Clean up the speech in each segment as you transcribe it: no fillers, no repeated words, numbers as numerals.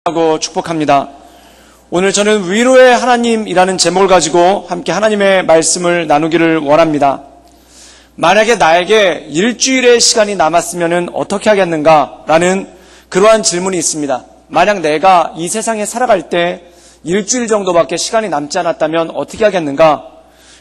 하고 축복합니다. 오늘 저는 위로의 하나님이라는 제목을 가지고 함께 하나님의 말씀을 나누기를 원합니다. 만약에 나에게 일주일의 시간이 남았으면 어떻게 하겠는가라는 그러한 질문이 있습니다. 만약 내가 이 세상에 살아갈 때 일주일 정도밖에 시간이 남지 않았다면 어떻게 하겠는가?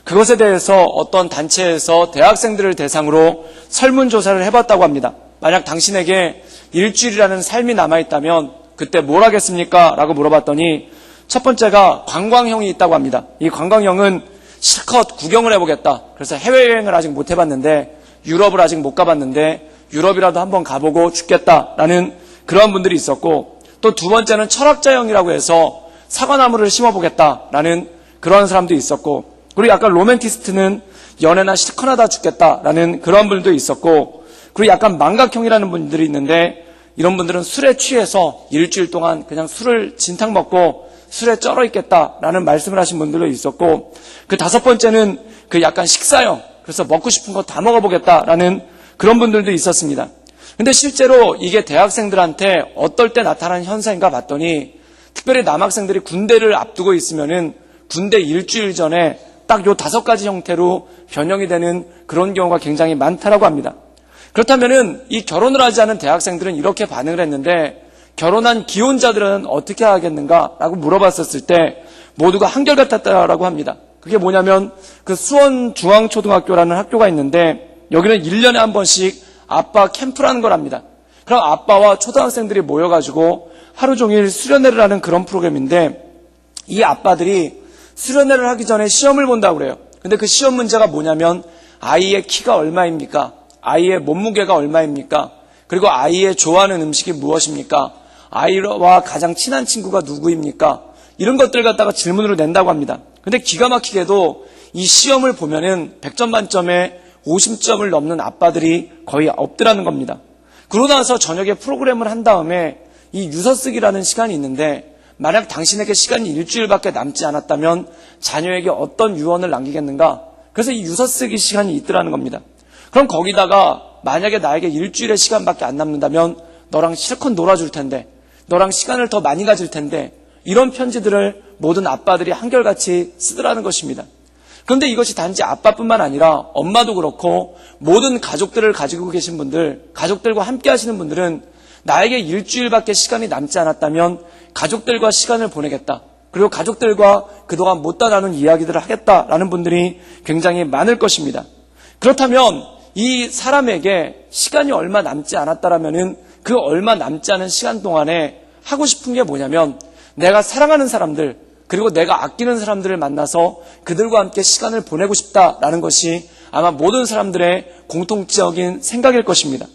그것에 대해서 어떤 단체에서 대학생들을 대상으로 설문조사를 해봤다고 합니다. 만약 당신에게 일주일이라는 삶이 남아있다면 그때 뭘 하겠습니까? 라고 물어봤더니 첫 번째가 관광형이 있다고 합니다. 이 관광형은 실컷 구경을 해보겠다. 그래서 해외여행을 아직 못 해봤는데 유럽을 아직 못 가봤는데 유럽이라도 한번 가보고 죽겠다라는 그런 분들이 있었고, 또 두 번째는 철학자형이라고 해서 사과나무를 심어보겠다라는 그런 사람도 있었고, 그리고 약간 로맨티스트는 연애나 실컷 하다 죽겠다라는 그런 분들도 있었고, 그리고 약간 망각형이라는 분들이 있는데 이런 분들은 술에 취해서 일주일 동안 그냥 술을 진탕 먹고 술에 쩔어 있겠다라는 말씀을 하신 분들도 있었고, 그 다섯 번째는 그 약간 식사형, 그래서 먹고 싶은 거 다 먹어보겠다라는 그런 분들도 있었습니다. 근데 실제로 이게 대학생들한테 어떨 때 나타나는 현상인가 봤더니, 특별히 남학생들이 군대를 앞두고 있으면은 군대 일주일 전에 딱 요 5가지 형태로 변형이 되는 그런 경우가 굉장히 많다라고 합니다. 그렇다면은 이 결혼을 하지 않은 대학생들은 이렇게 반응을 했는데, 결혼한 기혼자들은 어떻게 하겠는가라고 물어봤었을 때 모두가 한결같았다라고 합니다. 그게 뭐냐면 그 수원중앙초등학교라는 학교가 있는데 여기는 1년에 한 번씩 아빠 캠프라는 걸 합니다. 그럼 아빠와 초등학생들이 모여가지고 하루 종일 수련회를 하는 그런 프로그램인데, 이 아빠들이 수련회를 하기 전에 시험을 본다고 그래요. 근데 그 시험 문제가 뭐냐면 아이의 키가 얼마입니까? 아이의 몸무게가 얼마입니까? 그리고 아이의 좋아하는 음식이 무엇입니까? 아이와 가장 친한 친구가 누구입니까? 이런 것들 갖다가 질문으로 낸다고 합니다. 근데 기가 막히게도 이 시험을 보면은 100점 만점에 50점을 넘는 아빠들이 거의 없더라는 겁니다. 그러고 나서 저녁에 프로그램을 한 다음에 이 유서 쓰기라는 시간이 있는데, 만약 당신에게 시간이 일주일밖에 남지 않았다면 자녀에게 어떤 유언을 남기겠는가? 그래서 이 유서 쓰기 시간이 있더라는 겁니다. 그럼 거기다가 만약에 나에게 일주일의 시간밖에 안 남는다면 너랑 실컷 놀아줄 텐데, 너랑 시간을 더 많이 가질 텐데, 이런 편지들을 모든 아빠들이 한결같이 쓰더라는 것입니다. 그런데 이것이 단지 아빠뿐만 아니라 엄마도 그렇고 모든 가족들을 가지고 계신 분들, 가족들과 함께 하시는 분들은 나에게 일주일밖에 시간이 남지 않았다면 가족들과 시간을 보내겠다. 그리고 가족들과 그동안 못다 나눈 이야기들을 하겠다라는 분들이 굉장히 많을 것입니다. 그렇다면 이 사람에게 시간이 얼마 남지 않았다라면은 그 얼마 남지 않은 시간 동안에 하고 싶은 게 뭐냐면, 내가 사랑하는 사람들, 그리고 내가 아끼는 사람들을 만나서 그들과 함께 시간을 보내고 싶다라는 것이 아마 모든 사람들의 공통적인 생각일 것입니다.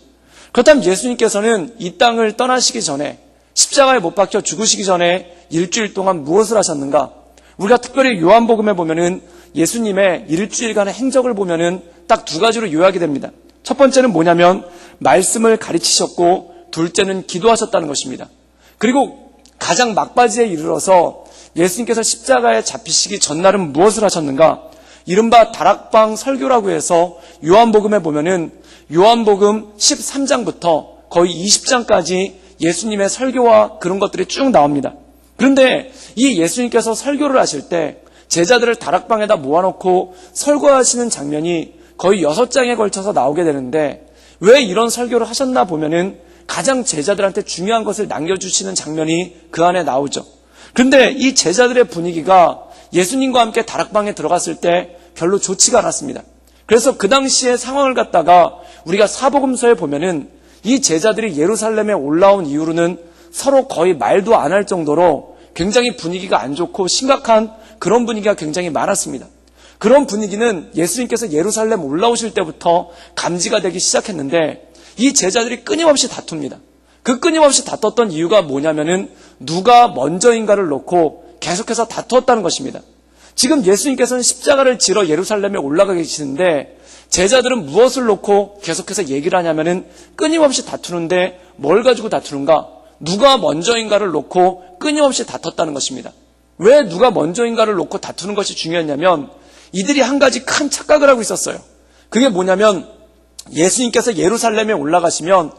그렇다면 예수님께서는 이 땅을 떠나시기 전에, 십자가에 못 박혀 죽으시기 전에 일주일 동안 무엇을 하셨는가? 우리가 특별히 요한복음에 보면은 예수님의 일주일간의 행적을 보면은 딱 2가지로 요약이 됩니다. 첫 번째는 뭐냐면 말씀을 가르치셨고, 둘째는 기도하셨다는 것입니다. 그리고 가장 막바지에 이르러서 예수님께서 십자가에 잡히시기 전날은 무엇을 하셨는가? 이른바 다락방 설교라고 해서 요한복음에 보면은 요한복음 13장부터 거의 20장까지 예수님의 설교와 그런 것들이 쭉 나옵니다. 그런데 이 예수님께서 설교를 하실 때 제자들을 다락방에다 모아놓고 설교하시는 장면이 거의 6장에 걸쳐서 나오게 되는데, 왜 이런 설교를 하셨나 보면은 가장 제자들한테 중요한 것을 남겨주시는 장면이 그 안에 나오죠. 그런데 이 제자들의 분위기가 예수님과 함께 다락방에 들어갔을 때 별로 좋지가 않았습니다. 그래서 그 당시의 상황을 갖다가 우리가 사복음서에 보면은 이 제자들이 예루살렘에 올라온 이후로는 서로 거의 말도 안 할 정도로 굉장히 분위기가 안 좋고 심각한 그런 분위기가 굉장히 많았습니다. 그런 분위기는 예수님께서 예루살렘 올라오실 때부터 감지가 되기 시작했는데, 이 제자들이 끊임없이 다툽니다. 그 끊임없이 다퉜던 이유가 뭐냐면은 누가 먼저인가를 놓고 계속해서 다투었다는 것입니다. 지금 예수님께서는 십자가를 지러 예루살렘에 올라가 계시는데 제자들은 무엇을 놓고 계속해서 얘기를 하냐면은 끊임없이 다투는데 뭘 가지고 다투는가? 누가 먼저인가를 놓고 끊임없이 다퉜다는 것입니다. 왜 누가 먼저인가를 놓고 다투는 것이 중요했냐면, 이들이 한 가지 큰 착각을 하고 있었어요. 그게 뭐냐면, 예수님께서 예루살렘에 올라가시면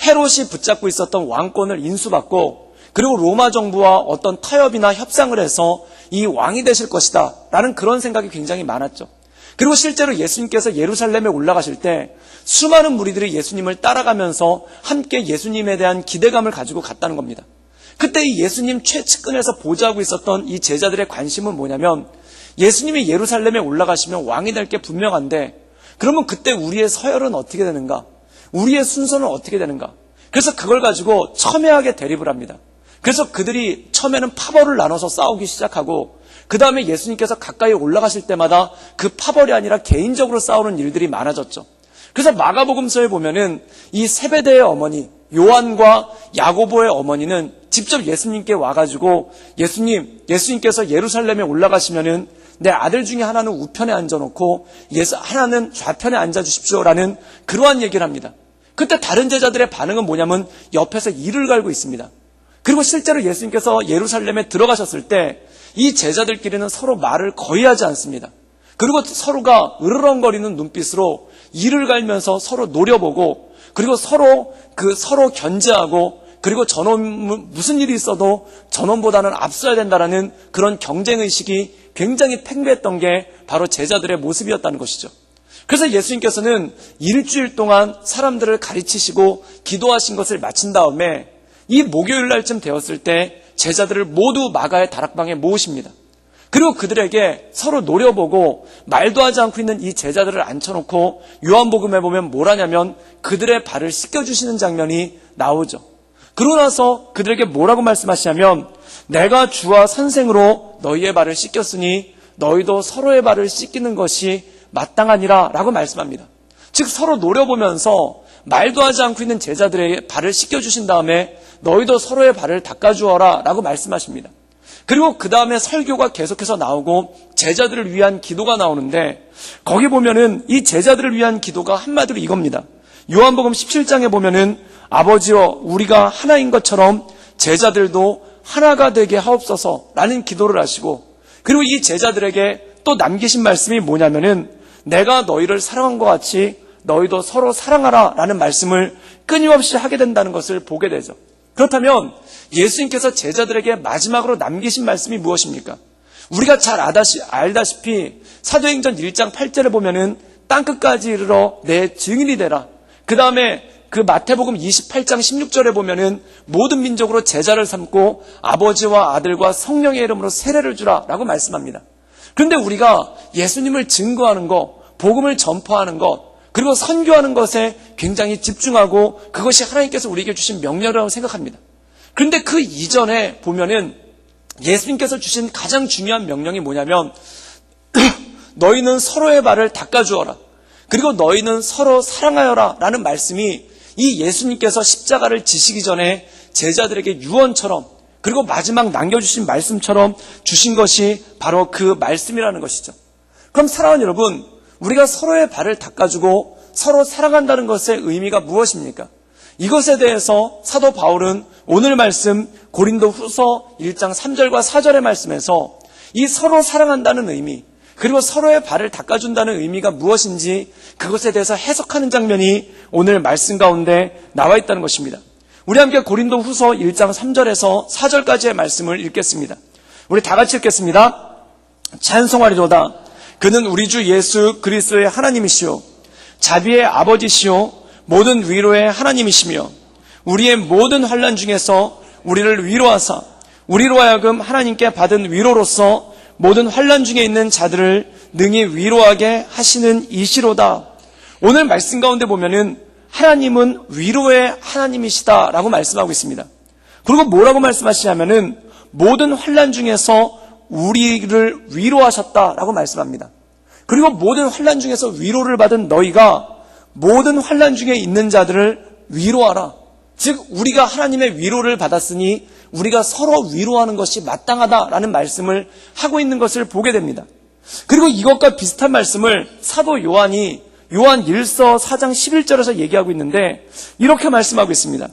헤롯이 붙잡고 있었던 왕권을 인수받고 그리고 로마 정부와 어떤 타협이나 협상을 해서 이 왕이 되실 것이다 라는 그런 생각이 굉장히 많았죠. 그리고 실제로 예수님께서 예루살렘에 올라가실 때 수많은 무리들이 예수님을 따라가면서 함께 예수님에 대한 기대감을 가지고 갔다는 겁니다. 그때 이 예수님 최측근에서 보좌하고 있었던 이 제자들의 관심은 뭐냐면, 예수님이 예루살렘에 올라가시면 왕이 될 게 분명한데 그러면 그때 우리의 서열은 어떻게 되는가? 우리의 순서는 어떻게 되는가? 그래서 그걸 가지고 첨예하게 대립을 합니다. 그래서 그들이 처음에는 파벌을 나눠서 싸우기 시작하고, 그 다음에 예수님께서 가까이 올라가실 때마다 그 파벌이 아니라 개인적으로 싸우는 일들이 많아졌죠. 그래서 마가복음서에 보면은 이 세베대의 어머니 요한과 야고보의 어머니는 직접 예수님께 와가지고, 예수님께서 예루살렘에 올라가시면은 내 아들 중에 하나는 우편에 앉아놓고 하나는 좌편에 앉아주십시오라는 그러한 얘기를 합니다. 그때 다른 제자들의 반응은 뭐냐면 옆에서 이를 갈고 있습니다. 그리고 실제로 예수님께서 예루살렘에 들어가셨을 때 이 제자들끼리는 서로 말을 거의 하지 않습니다. 그리고 서로가 으르렁거리는 눈빛으로 이를 갈면서 서로 노려보고, 그리고 서로 견제하고, 그리고 저놈 무슨 일이 있어도 저놈보다는 앞서야 된다라는 그런 경쟁의식이 굉장히 팽배했던 게 바로 제자들의 모습이었다는 것이죠. 그래서 예수님께서는 일주일 동안 사람들을 가르치시고 기도하신 것을 마친 다음에 이 목요일 날쯤 되었을 때 제자들을 모두 마가의 다락방에 모으십니다. 그리고 그들에게 서로 노려보고 말도 하지 않고 있는 이 제자들을 앉혀놓고 요한복음에 보면 뭘 하냐면 그들의 발을 씻겨주시는 장면이 나오죠. 그러고 나서 그들에게 뭐라고 말씀하시냐면, 내가 주와 선생으로 너희의 발을 씻겼으니 너희도 서로의 발을 씻기는 것이 마땅하니라 라고 말씀합니다. 즉 서로 노려보면서 말도 하지 않고 있는 제자들의 발을 씻겨주신 다음에 너희도 서로의 발을 닦아주어라 라고 말씀하십니다. 그리고 그 다음에 설교가 계속해서 나오고 제자들을 위한 기도가 나오는데, 거기 보면은 이 제자들을 위한 기도가 한마디로 이겁니다. 요한복음 17장에 보면은 아버지여 우리가 하나인 것처럼 제자들도 하나가 되게 하옵소서라는 기도를 하시고, 그리고 이 제자들에게 또 남기신 말씀이 뭐냐면은 내가 너희를 사랑한 것 같이 너희도 서로 사랑하라 라는 말씀을 끊임없이 하게 된다는 것을 보게 되죠. 그렇다면 예수님께서 제자들에게 마지막으로 남기신 말씀이 무엇입니까? 우리가 잘 알다시피 사도행전 1장 8절에 보면은 땅끝까지 이르러 내 증인이 되라. 그 다음에 그 마태복음 28장 16절에 보면은 모든 민족으로 제자를 삼고 아버지와 아들과 성령의 이름으로 세례를 주라 라고 말씀합니다. 그런데 우리가 예수님을 증거하는 것, 복음을 전파하는 것, 그리고 선교하는 것에 굉장히 집중하고 그것이 하나님께서 우리에게 주신 명령이라고 생각합니다. 그런데 그 이전에 보면은 예수님께서 주신 가장 중요한 명령이 뭐냐면 너희는 서로의 발을 닦아주어라. 그리고 너희는 서로 사랑하여라 라는 말씀이 이 예수님께서 십자가를 지시기 전에 제자들에게 유언처럼, 그리고 마지막 남겨주신 말씀처럼 주신 것이 바로 그 말씀이라는 것이죠. 그럼 사랑하는 여러분, 우리가 서로의 발을 닦아주고 서로 사랑한다는 것의 의미가 무엇입니까? 이것에 대해서 사도 바울은 오늘 말씀 고린도 후서 1장 3절과 4절의 말씀에서 이 서로 사랑한다는 의미, 그리고 서로의 발을 닦아준다는 의미가 무엇인지 그것에 대해서 해석하는 장면이 오늘 말씀 가운데 나와 있다는 것입니다. 우리 함께 고린도 후서 1장 3절에서 4절까지의 말씀을 읽겠습니다. 우리 다 같이 읽겠습니다. 찬송하리로다. 그는 우리 주 예수 그리스도의 하나님이시오, 자비의 아버지시오, 모든 위로의 하나님이시며 우리의 모든 환난 중에서 우리를 위로하사 우리로 하여금 하나님께 받은 위로로서 모든 환난 중에 있는 자들을 능히 위로하게 하시는 이시로다. 오늘 말씀 가운데 보면은 하나님은 위로의 하나님이시다라고 말씀하고 있습니다. 그리고 뭐라고 말씀하시냐면은 모든 환난 중에서 우리를 위로하셨다라고 말씀합니다. 그리고 모든 환난 중에서 위로를 받은 너희가 모든 환난 중에 있는 자들을 위로하라. 즉 우리가 하나님의 위로를 받았으니 우리가 서로 위로하는 것이 마땅하다라는 말씀을 하고 있는 것을 보게 됩니다. 그리고 이것과 비슷한 말씀을 사도 요한이 요한 1서 4장 11절에서 얘기하고 있는데 이렇게 말씀하고 있습니다.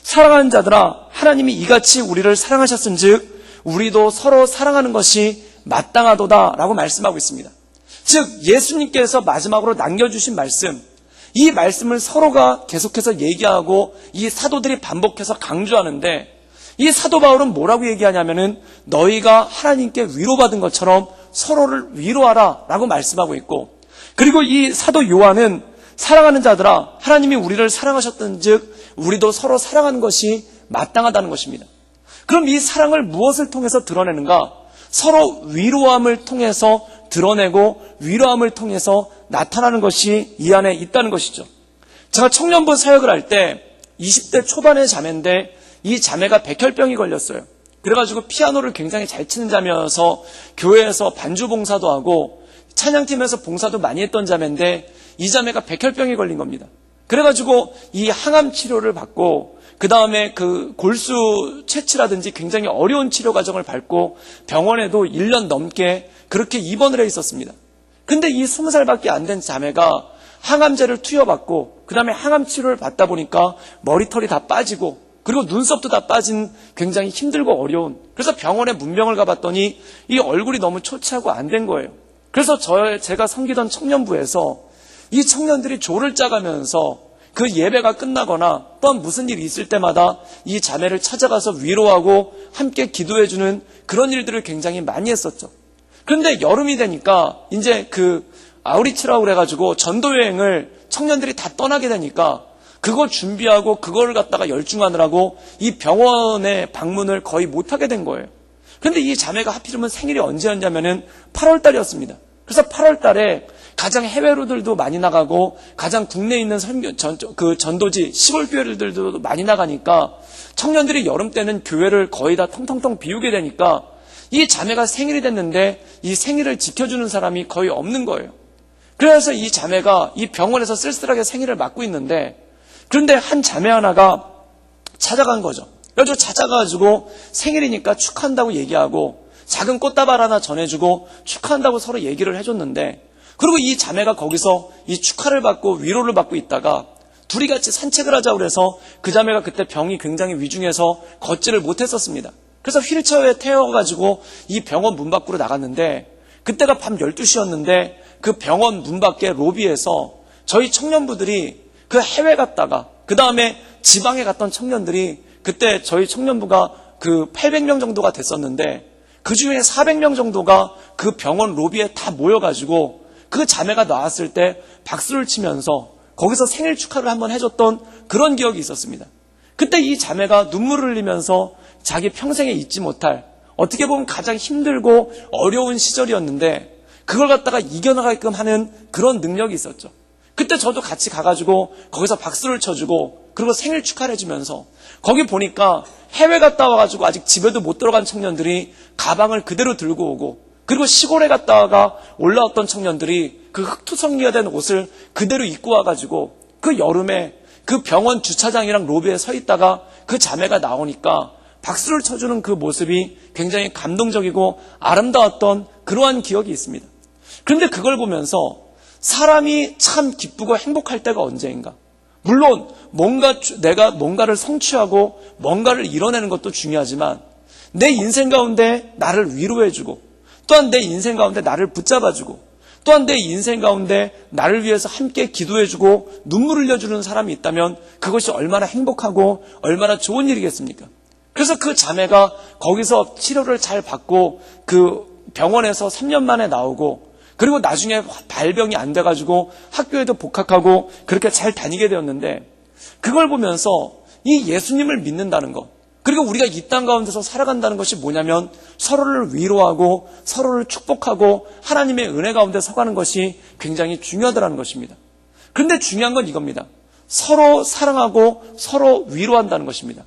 사랑하는 자들아, 하나님이 이같이 우리를 사랑하셨은즉 우리도 서로 사랑하는 것이 마땅하도다 라고 말씀하고 있습니다. 즉 예수님께서 마지막으로 남겨주신 말씀, 이 말씀을 서로가 계속해서 얘기하고 이 사도들이 반복해서 강조하는데 이 사도 바울은 뭐라고 얘기하냐면은 너희가 하나님께 위로받은 것처럼 서로를 위로하라 라고 말씀하고 있고, 그리고 이 사도 요한은 사랑하는 자들아 하나님이 우리를 사랑하셨던즉 우리도 서로 사랑하는 것이 마땅하다는 것입니다. 그럼 이 사랑을 무엇을 통해서 드러내는가? 서로 위로함을 통해서 드러내고 위로함을 통해서 나타나는 것이 이 안에 있다는 것이죠. 제가 청년부 사역을 할 때 20대 초반의 자매인데 이 자매가 백혈병이 걸렸어요. 그래가지고 피아노를 굉장히 잘 치는 자매여서 교회에서 반주 봉사도 하고 찬양팀에서 봉사도 많이 했던 자매인데 이 자매가 백혈병이 걸린 겁니다. 그래가지고 이 항암 치료를 받고 그 다음에 그 골수 채취라든지 굉장히 어려운 치료 과정을 밟고 병원에도 1년 넘게 그렇게 입원을 해 있었습니다. 근데 이 20살밖에 안 된 자매가 항암제를 투여받고 그 다음에 항암 치료를 받다 보니까 머리털이 다 빠지고 그리고 눈썹도 다 빠진 굉장히 힘들고 어려운, 그래서 병원에 문병을 가봤더니 이 얼굴이 너무 초췌하고 안 된 거예요. 그래서 제가 섬기던 청년부에서 이 청년들이 조를 짜가면서 그 예배가 끝나거나 또한 무슨 일이 있을 때마다 이 자매를 찾아가서 위로하고 함께 기도해주는 그런 일들을 굉장히 많이 했었죠. 그런데 여름이 되니까 이제 그 아우리치라고 그래가지고 전도여행을 청년들이 다 떠나게 되니까 그거 준비하고 그거를 갖다가 열중하느라고 이 병원에 방문을 거의 못하게 된 거예요. 그런데 이 자매가 하필이면 생일이 언제였냐면은 8월 달이었습니다. 그래서 8월 달에 가장 해외로들도 많이 나가고 가장 국내에 있는 전도지 시골 교회들도 많이 나가니까 청년들이 여름 때는 교회를 거의 다 텅텅텅 비우게 되니까 이 자매가 생일이 됐는데 이 생일을 지켜주는 사람이 거의 없는 거예요. 그래서 이 자매가 이 병원에서 쓸쓸하게 생일을 맞고 있는데, 그런데 한 자매 하나가 찾아간 거죠. 그래서 찾아가지고 생일이니까 축하한다고 얘기하고 작은 꽃다발 하나 전해주고 축하한다고 서로 얘기를 해줬는데, 그리고 이 자매가 거기서 이 축하를 받고 위로를 받고 있다가 둘이 같이 산책을 하자고 그래서 그 자매가 그때 병이 굉장히 위중해서 걷지를 못했었습니다. 그래서 휠체어에 태워가지고 이 병원 문 밖으로 나갔는데, 그때가 밤 12시였는데 그 병원 문 밖에 로비에서 저희 청년부들이 그 해외 갔다가 그 다음에 지방에 갔던 청년들이, 그때 저희 청년부가 그 800명 정도가 됐었는데 그 중에 400명 정도가 그 병원 로비에 다 모여가지고 그 자매가 나왔을 때 박수를 치면서 거기서 생일 축하를 한번 해줬던 그런 기억이 있었습니다. 그때 이 자매가 눈물을 흘리면서 자기 평생에 잊지 못할, 어떻게 보면 가장 힘들고 어려운 시절이었는데 그걸 갖다가 이겨나가게끔 하는 그런 능력이 있었죠. 그때 저도 같이 가가지고 거기서 박수를 쳐주고 그리고 생일 축하를 해주면서, 거기 보니까 해외 갔다 와가지고 아직 집에도 못 들어간 청년들이 가방을 그대로 들고 오고, 그리고 시골에 갔다 와가 올라왔던 청년들이 그 흙투성이가 된 옷을 그대로 입고 와가지고 그 여름에 그 병원 주차장이랑 로비에 서 있다가 그 자매가 나오니까 박수를 쳐주는 그 모습이 굉장히 감동적이고 아름다웠던 그러한 기억이 있습니다. 그런데 그걸 보면서 사람이 참 기쁘고 행복할 때가 언제인가? 물론 내가 뭔가를 성취하고 뭔가를 이뤄내는 것도 중요하지만 내 인생 가운데 나를 위로해주고, 또한 내 인생 가운데 나를 붙잡아주고, 또한 내 인생 가운데 나를 위해서 함께 기도해주고 눈물을 흘려주는 사람이 있다면 그것이 얼마나 행복하고 얼마나 좋은 일이겠습니까? 그래서 그 자매가 거기서 치료를 잘 받고 그 병원에서 3년 만에 나오고, 그리고 나중에 발병이 안 돼가지고 학교에도 복학하고 그렇게 잘 다니게 되었는데, 그걸 보면서 이 예수님을 믿는다는 것, 그리고 우리가 이 땅 가운데서 살아간다는 것이 뭐냐면 서로를 위로하고 서로를 축복하고 하나님의 은혜 가운데 서가는 것이 굉장히 중요하다는 것입니다. 그런데 중요한 건 이겁니다. 서로 사랑하고 서로 위로한다는 것입니다.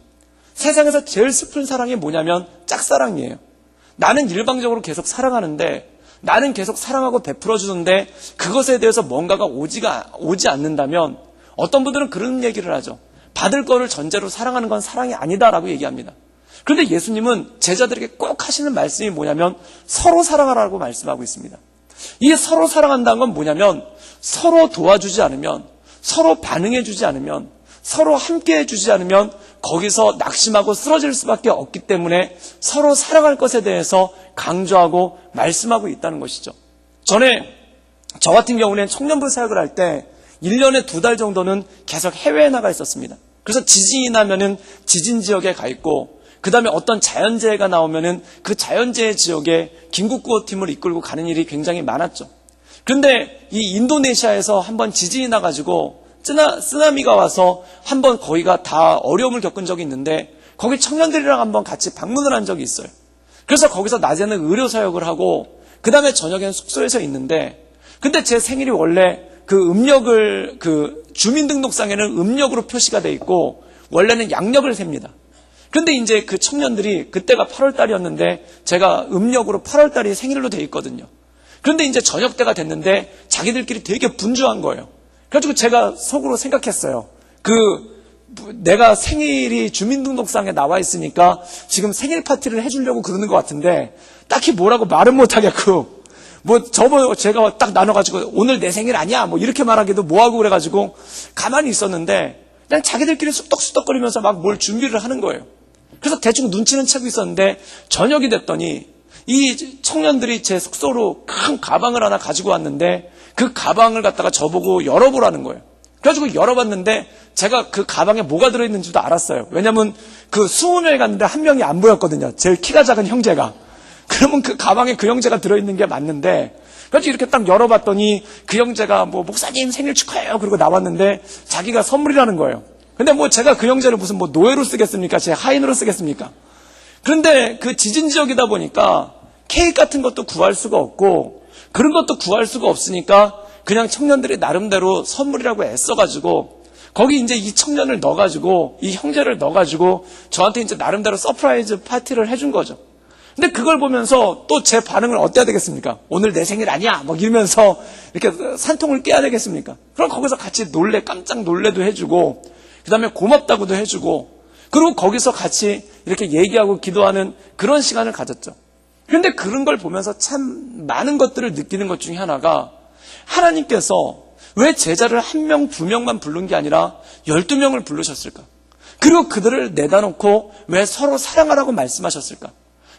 세상에서 제일 슬픈 사랑이 뭐냐면 짝사랑이에요. 나는 일방적으로 계속 사랑하는데, 나는 계속 사랑하고 베풀어주는데 그것에 대해서 뭔가가 오지 않는다면 어떤 분들은 그런 얘기를 하죠. 받을 거를 전제로 사랑하는 건 사랑이 아니다라고 얘기합니다. 그런데 예수님은 제자들에게 꼭 하시는 말씀이 뭐냐면 서로 사랑하라고 말씀하고 있습니다. 이 서로 사랑한다는 건 뭐냐면 서로 도와주지 않으면, 서로 반응해주지 않으면, 서로 함께 해주지 않으면 거기서 낙심하고 쓰러질 수밖에 없기 때문에 서로 사랑할 것에 대해서 강조하고 말씀하고 있다는 것이죠. 전에 저 같은 경우는 청년부 사역을 할 때 1년에 2달 정도는 계속 해외에 나가 있었습니다. 그래서 지진이 나면은 지진 지역에 가 있고, 그 다음에 어떤 자연재해가 나오면은 그 자연재해 지역에 긴급구호팀을 이끌고 가는 일이 굉장히 많았죠. 그런데 이 인도네시아에서 한번 지진이 나가지고 쓰나미가 와서 한번 거기가 다 어려움을 겪은 적이 있는데 거기 청년들이랑 한번 같이 방문을 한 적이 있어요. 그래서 거기서 낮에는 의료사역을 하고 그 다음에 저녁에는 숙소에서 있는데 근데 제 생일이 원래 그 주민등록상에는 음력으로 표시가 돼 있고 원래는 양력을 셉니다. 근데 이제 그 청년들이 그때가 8월 달이었는데 제가 음력으로 8월 달이 생일로 돼 있거든요. 그런데 이제 저녁 때가 됐는데 자기들끼리 되게 분주한 거예요. 그래가지고 제가 속으로 생각했어요. 내가 생일이 주민등록상에 나와 있으니까 지금 생일 파티를 해주려고 그러는 것 같은데 딱히 뭐라고 말은 못하겠고 제가 딱 나눠가지고 오늘 내 생일 아니야 뭐 이렇게 말하기도 뭐하고 그래가지고 가만히 있었는데 그냥 자기들끼리 쑥덕쑥덕거리면서 막 뭘 준비를 하는 거예요. 그래서 대충 눈치는 채고 있었는데 저녁이 됐더니 이 청년들이 제 숙소로 큰 가방을 하나 가지고 왔는데 그 가방을 갖다가 저보고 열어보라는 거예요. 그래가지고 열어봤는데 제가 그 가방에 뭐가 들어있는지도 알았어요. 왜냐면 그 20명이 갔는데 한 명이 안 보였거든요. 제일 키가 작은 형제가. 그러면 그 가방에 그 형제가 들어있는 게 맞는데 그래서 이렇게 딱 열어봤더니 그 형제가 목사님 생일 축하해요 그러고 나왔는데 자기가 선물이라는 거예요. 근데 제가 그 형제를 무슨 노예로 쓰겠습니까? 제 하인으로 쓰겠습니까? 그런데 그 지진 지역이다 보니까 케이크 같은 것도 구할 수가 없고 그런 것도 구할 수가 없으니까 그냥 청년들이 나름대로 선물이라고 애써가지고 거기 이제 이 청년을 넣어가지고 이 형제를 넣어가지고 저한테 이제 나름대로 서프라이즈 파티를 해준 거죠. 근데 그걸 보면서 또 제 반응을 어때야 되겠습니까? 오늘 내 생일 아니야! 이러면서 이렇게 산통을 깨야 되겠습니까? 그럼 거기서 같이 깜짝 놀래도 해주고, 그 다음에 고맙다고도 해주고, 그리고 거기서 같이 이렇게 얘기하고 기도하는 그런 시간을 가졌죠. 그런데 그런 걸 보면서 참 많은 것들을 느끼는 것 중에 하나가 하나님께서 왜 제자를 1명, 2명만 부른 게 아니라 12명을 부르셨을까? 그리고 그들을 내다 놓고 왜 서로 사랑하라고 말씀하셨을까?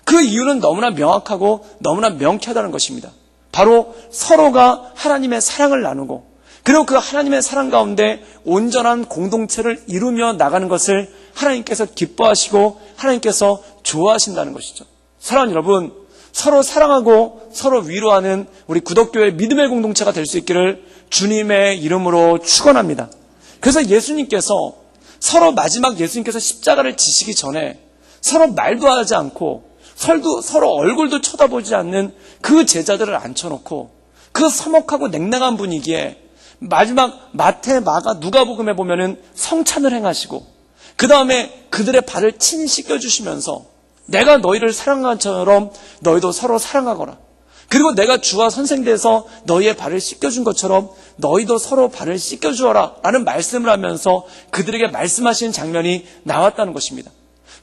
그 이유는 너무나 명확하고 너무나 명쾌하다는 것입니다. 바로 서로가 하나님의 사랑을 나누고 그리고 그 하나님의 사랑 가운데 온전한 공동체를 이루며 나가는 것을 하나님께서 기뻐하시고 하나님께서 좋아하신다는 것이죠. 사랑하는 여러분, 서로 사랑하고 서로 위로하는 우리 구덕교회 믿음의 공동체가 될 수 있기를 주님의 이름으로 축원합니다. 그래서 예수님께서 마지막 예수님께서 십자가를 지시기 전에 서로 말도 하지 않고 서로 얼굴도 쳐다보지 않는 그 제자들을 앉혀놓고 그 서먹하고 냉랭한 분위기에 마지막 마태, 마가, 누가복음에 보면은 성찬을 행하시고 그 다음에 그들의 발을 친히 씻겨주시면서 내가 너희를 사랑한 것처럼 너희도 서로 사랑하거라. 그리고 내가 주와 선생 돼서 너희의 발을 씻겨준 것처럼 너희도 서로 발을 씻겨주어라 라는 말씀을 하면서 그들에게 말씀하시는 장면이 나왔다는 것입니다.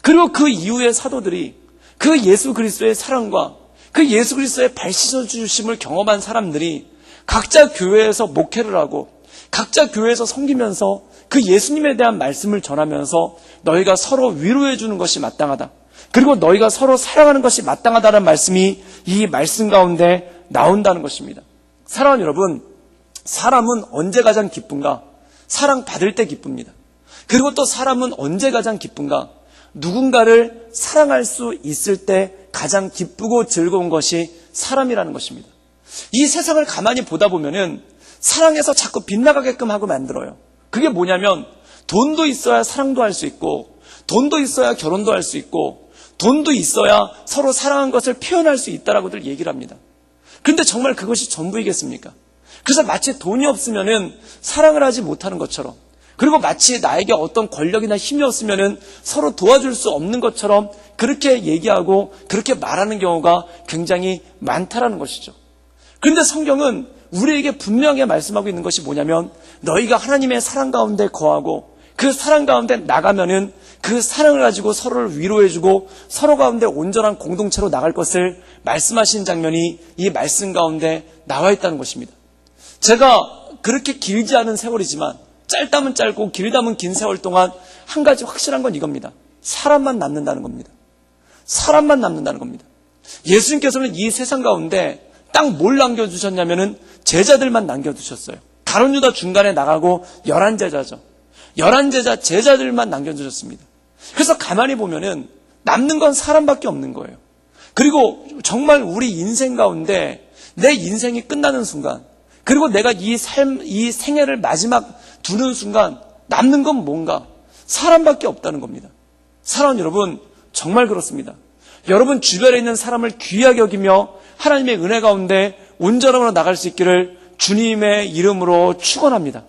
그리고 그 이후의 사도들이 그 예수 그리스도의 사랑과 그 예수 그리스도의 발 씻어주심을 경험한 사람들이 각자 교회에서 목회를 하고 각자 교회에서 섬기면서 그 예수님에 대한 말씀을 전하면서 너희가 서로 위로해 주는 것이 마땅하다. 그리고 너희가 서로 사랑하는 것이 마땅하다는 말씀이 이 말씀 가운데 나온다는 것입니다. 사랑하는 여러분, 사람은 언제 가장 기쁜가? 사랑받을 때 기쁩니다. 그리고 또 사람은 언제 가장 기쁜가? 누군가를 사랑할 수 있을 때 가장 기쁘고 즐거운 것이 사람이라는 것입니다. 이 세상을 가만히 보다 보면은 사랑해서 자꾸 빗나가게끔 하고 만들어요. 그게 뭐냐면 돈도 있어야 사랑도 할 수 있고 돈도 있어야 결혼도 할 수 있고 돈도 있어야 서로 사랑한 것을 표현할 수 있다라고들 얘기를 합니다. 그런데 정말 그것이 전부이겠습니까? 그래서 마치 돈이 없으면은 사랑을 하지 못하는 것처럼 그리고 마치 나에게 어떤 권력이나 힘이 없으면은 서로 도와줄 수 없는 것처럼 그렇게 얘기하고 그렇게 말하는 경우가 굉장히 많다라는 것이죠. 그런데 성경은 우리에게 분명하게 말씀하고 있는 것이 뭐냐면 너희가 하나님의 사랑 가운데 거하고 그 사랑 가운데 나가면은 그 사랑을 가지고 서로를 위로해주고 서로 가운데 온전한 공동체로 나갈 것을 말씀하신 장면이 이 말씀 가운데 나와 있다는 것입니다. 제가 그렇게 길지 않은 세월이지만 짧다면 짧고 길다면 긴 세월 동안 한 가지 확실한 건 이겁니다. 사람만 남는다는 겁니다. 사람만 남는다는 겁니다. 예수님께서는 이 세상 가운데 딱 뭘 남겨두셨냐면은 제자들만 남겨두셨어요. 가룟 유다 중간에 나가고 11제자죠. 11제자 제자들만 남겨두셨습니다. 그래서 가만히 보면은 남는 건 사람밖에 없는 거예요. 그리고 정말 우리 인생 가운데 내 인생이 끝나는 순간, 그리고 내가 이 생애를 마지막 두는 순간 남는 건 뭔가? 사람밖에 없다는 겁니다. 사랑하는 여러분, 정말 그렇습니다. 여러분 주변에 있는 사람을 귀하게 여기며 하나님의 은혜 가운데 온전함으로 나갈 수 있기를 주님의 이름으로 축원합니다.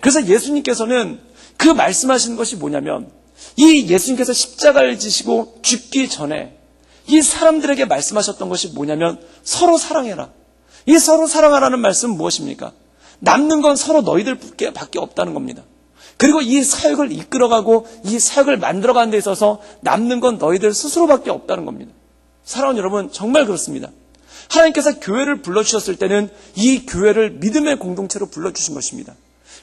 그래서 예수님께서는 그 말씀하시는 것이 뭐냐면, 이 예수님께서 십자가를 지시고 죽기 전에 이 사람들에게 말씀하셨던 것이 뭐냐면, 서로 사랑해라. 이 서로 사랑하라는 말씀은 무엇입니까? 남는 건 서로 너희들밖에 없다는 겁니다. 그리고 이 사역을 이끌어가고 이 사역을 만들어가는 데 있어서 남는 건 너희들 스스로밖에 없다는 겁니다. 사랑하는 여러분, 정말 그렇습니다. 하나님께서 교회를 불러주셨을 때는 이 교회를 믿음의 공동체로 불러주신 것입니다.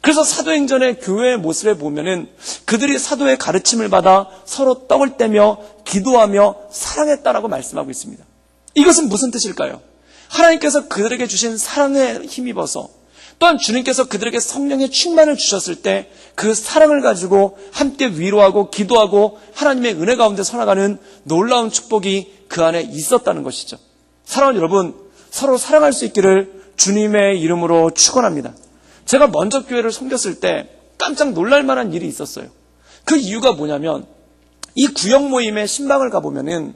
그래서 사도행전의 교회의 모습에 보면은 그들이 사도의 가르침을 받아 서로 떡을 떼며 기도하며 사랑했다라고 말씀하고 있습니다. 이것은 무슨 뜻일까요? 하나님께서 그들에게 주신 사랑에 힘입어서, 또한 주님께서 그들에게 성령의 충만을 주셨을 때 그 사랑을 가지고 함께 위로하고 기도하고 하나님의 은혜 가운데 살아가는 놀라운 축복이 그 안에 있었다는 것이죠. 사랑하는 여러분, 서로 사랑할 수 있기를 주님의 이름으로 축원합니다. 제가 먼저 교회를 섬겼을 때 깜짝 놀랄 만한 일이 있었어요. 그 이유가 뭐냐면, 이 구역 모임에 신방을 가보면은